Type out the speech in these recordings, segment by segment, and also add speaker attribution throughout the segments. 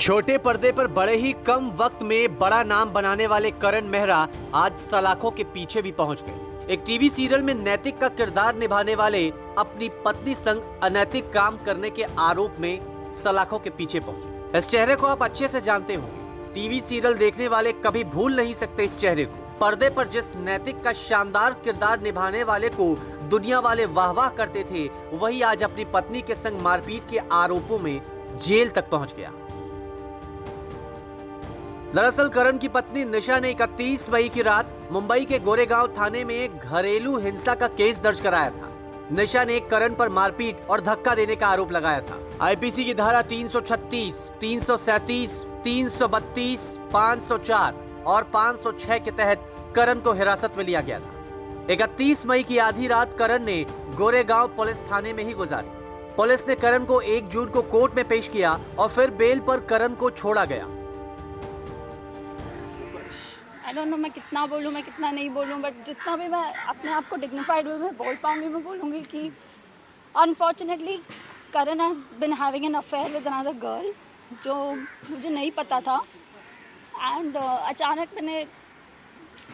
Speaker 1: छोटे पर्दे पर बड़े ही कम वक्त में बड़ा नाम बनाने वाले करण मेहरा आज सलाखों के पीछे भी पहुंच गए। एक टीवी सीरियल में नैतिक का किरदार निभाने वाले अपनी पत्नी संग अनैतिक काम करने के आरोप में सलाखों के पीछे पहुंचे। इस चेहरे को आप अच्छे से जानते होंगे। टीवी सीरियल देखने वाले कभी भूल नहीं सकते इस चेहरे को। पर्दे पर जिस नैतिक का शानदार किरदार निभाने वाले को दुनिया वाले वाह वाह करते थे, वही आज अपनी पत्नी के संग मारपीट के आरोपों में जेल तक पहुंच गया। दरअसल करण की पत्नी निशा ने 31 मई की रात मुंबई के गोरेगांव थाने में घरेलू हिंसा का केस दर्ज कराया था। निशा ने करण पर मारपीट और धक्का देने का आरोप लगाया था। आईपीसी की धारा 336, 337, 332, 504 और 506 के तहत करण को हिरासत में लिया गया था। 31 मई की आधी रात करण ने गोरेगांव पुलिस थाने में ही गुजारी। पुलिस ने करण को 1 जून को कोर्ट में पेश किया और फिर बेल पर करण को छोड़ा गया।
Speaker 2: आई डोंट नो मैं कितना बोलूँ, मैं कितना नहीं बोलूँ, बट जितना भी मैं अपने आप को डिग्निफाइड वे में बोल पाऊँगी, मैं बोलूँगी कि unfortunately Karan has been having an affair with another girl, जो मुझे नहीं पता था। एंड अचानक मैंने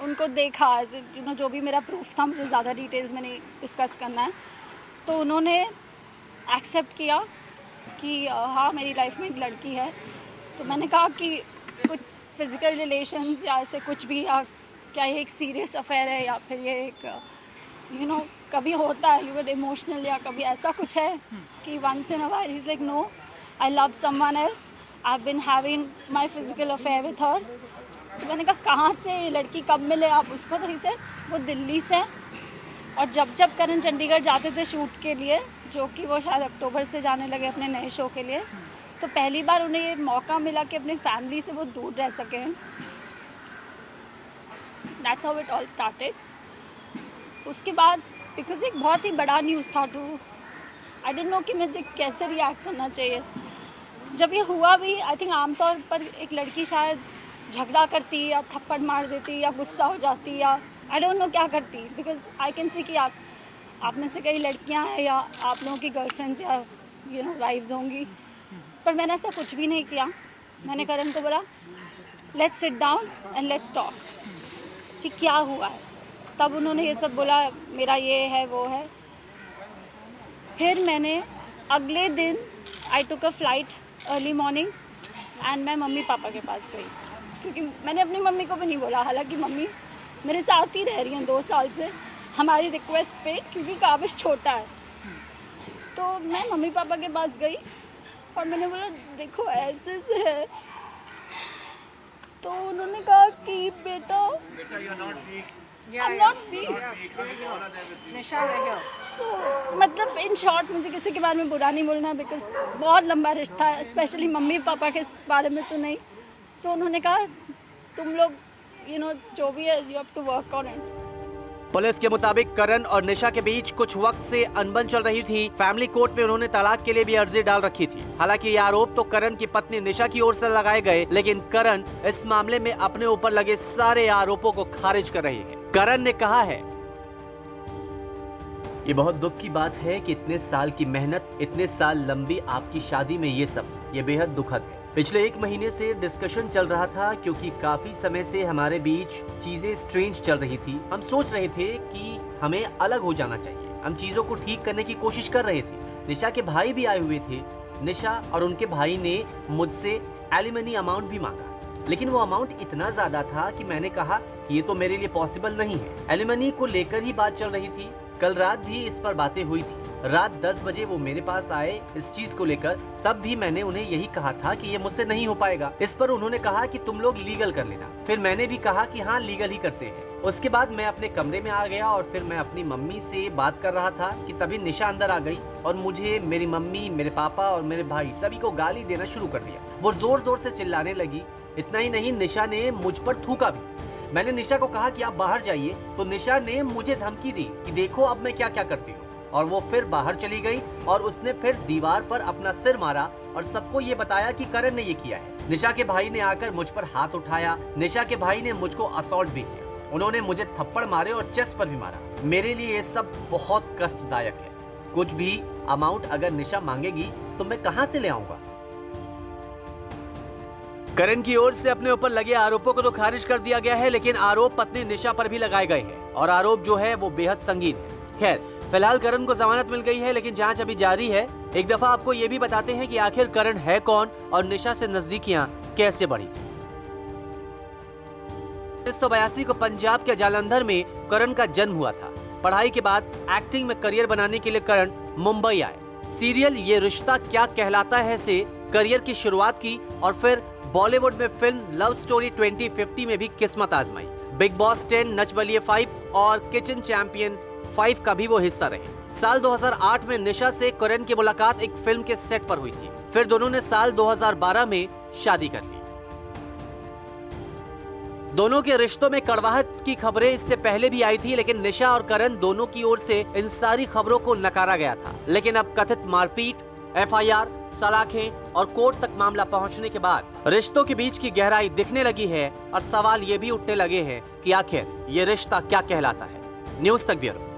Speaker 2: उनको देखा, जो भी मेरा प्रूफ था, मुझे ज़्यादा डिटेल्स में नहीं डिस्कस करना है, तो उन्होंने एक्सेप्ट किया कि हाँ मेरी लाइफ में एक लड़की है। तो मैंने कहा कि कुछ फिज़िकल रिलेशंस या ऐसे कुछ भी, या क्या ये एक सीरियस अफेयर है या फिर ये एक कभी होता है यू इमोशनल, या कभी ऐसा कुछ है कि once in a while he is like no I love someone else, I have been having my physical affair with her. तो मैंने कहा कहाँ से ये लड़की, कब मिले आप उसको? तो ही सेड वो दिल्ली से। और जब करण चंडीगढ़ जाते थे शूट के लिए, जो कि वो शायद अक्टूबर से जाने लगे अपने नए शो के लिए, तो पहली बार उन्हें ये मौका मिला कि अपनी फैमिली से वो दूर रह सकें। That's how it all started. उसके बाद बिकॉज एक बहुत ही बड़ा न्यूज़ था आई डिडंट नो कि मुझे कैसे रिएक्ट करना चाहिए। जब ये हुआ भी, आई थिंक आमतौर पर एक लड़की शायद झगड़ा करती या थप्पड़ मार देती या गुस्सा हो जाती या आई डोंट नो क्या करती, बिकॉज आई कैन सी कि आप में से कई लड़कियां हैं या आप लोगों की गर्लफ्रेंड्स या वाइफ्स होंगी, पर मैंने ऐसा कुछ भी नहीं किया। मैंने करण को बोला let's sit down and let's talk कि क्या हुआ है। तब उन्होंने ये सब बोला, मेरा ये है वो है। फिर मैंने अगले दिन I took a flight early morning and मैं मम्मी पापा के पास गई, क्योंकि मैंने अपनी मम्मी को भी नहीं बोला। हालांकि मम्मी मेरे साथ ही रह रही हैं 2 साल से हमारी रिक्वेस्ट पे, क्योंकि काबिश छोटा है। तो मैं मम्मी पापा के पास गई और मैंने बोला देखो ऐसे से है। तो उन्होंने कहा कि बेटा I'm not weak. So, मतलब इन शॉर्ट मुझे किसी के बारे में बुरा नहीं बोलना है, बिकॉज बहुत लंबा रिश्ता है, स्पेशली मम्मी पापा के बारे में तो नहीं। तो उन्होंने कहा तुम लोग जो भी है you have to work on it.
Speaker 1: Police के मुताबिक करण और निशा के बीच कुछ वक्त से अनबन चल रही थी। फैमिली कोर्ट में उन्होंने तलाक के लिए भी अर्जी डाल रखी थी। हालांकि ये आरोप तो करण की पत्नी निशा की ओर से लगाए गए, लेकिन करण इस मामले में अपने ऊपर लगे सारे आरोपों को खारिज कर रही है। करण ने कहा है, ये बहुत दुख की बात है कि इतने साल की मेहनत, इतने साल लंबी आपकी शादी में ये बेहद दुखद है। पिछले 1 महीने से डिस्कशन चल रहा था, क्योंकि काफी समय से हमारे बीच चीजें स्ट्रेंज चल रही थी। हम सोच रहे थे कि हमें अलग हो जाना चाहिए। हम चीजों को ठीक करने की कोशिश कर रहे थे। निशा के भाई भी आए हुए थे। निशा और उनके भाई ने मुझसे एलिमनी अमाउंट भी मांगा, लेकिन वो अमाउंट इतना ज्यादा था कि मैंने कहा कि ये तो मेरे लिए पॉसिबल नहीं है। एलिमनी को लेकर ही बात चल रही थी। कल रात भी इस पर बातें हुई थी। रात 10 बजे वो मेरे पास आए इस चीज को लेकर। तब भी मैंने उन्हें यही कहा था कि ये मुझसे नहीं हो पाएगा। इस पर उन्होंने कहा कि तुम लोग लीगल कर लेना। फिर मैंने भी कहा कि हाँ लीगल ही करते हैं। उसके बाद मैं अपने कमरे में आ गया और फिर मैं अपनी मम्मी से बात कर रहा था कि तभी निशा अंदर आ गई और मुझे, मेरी मम्मी, मेरे पापा और मेरे भाई सभी को गाली देना शुरू कर दिया। वो जोर जोर से चिल्लाने लगी। इतना ही नहीं, निशा ने मुझ पर थूका भी। मैंने निशा को कहा कि आप बाहर जाइए, तो निशा ने मुझे धमकी दी कि देखो अब मैं क्या क्या करती हूँ। और वो फिर बाहर चली गई और उसने फिर दीवार पर अपना सिर मारा और सबको ये बताया कि करण ने ये किया है। निशा के भाई ने आकर मुझ पर हाथ उठाया। निशा के भाई ने मुझको असॉल्ट भी किया। उन्होंने मुझे थप्पड़ मारे और चेस्ट पर भी मारा। मेरे लिए ये सब बहुत कष्टदायक है। कुछ भी अमाउंट अगर निशा मांगेगी तो मैं कहाँ से ले आऊंगा? करण की ओर से अपने ऊपर लगे आरोपों को तो खारिज कर दिया गया है, लेकिन आरोप पत्नी निशा पर भी लगाए गए हैं और आरोप जो है वो बेहद संगीन है। खैर, फिलहाल करण को जमानत मिल गई है, लेकिन जांच अभी जारी है। एक दफा आपको ये भी बताते हैं कि आखिर करण है कौन और निशा से नजदीकियां कैसे बढ़ी। 1982 को पंजाब के जालंधर में करण का जन्म हुआ था। पढ़ाई के बाद एक्टिंग में करियर बनाने के लिए करण मुंबई आए। सीरियल ये रिश्ता क्या कहलाता है से करियर की शुरुआत की और फिर बॉलीवुड में फिल्म लव स्टोरी 2050 में भी किस्मत आजमाई। बिग बॉस 10, नच बलिए 5 और किचन चैंपियन 5 का भी वो हिस्सा रहे। साल 2008 में निशा से करण की मुलाकात एक फिल्म के सेट पर हुई थी। फिर दोनों ने साल 2012 में शादी कर ली। दोनों के रिश्तों में कड़वाहट की खबरें इससे पहले भी आई थी, लेकिन निशा और करण दोनों की ओर से इन सारी खबरों को नकारा गया था। लेकिन अब कथित मारपीट, एफआईआर, सलाखें और कोर्ट तक मामला पहुंचने के बाद रिश्तों के बीच की गहराई दिखने लगी है और सवाल ये भी उठने लगे हैं कि आखिर ये रिश्ता क्या कहलाता है। न्यूज़ तक ब्यूरो।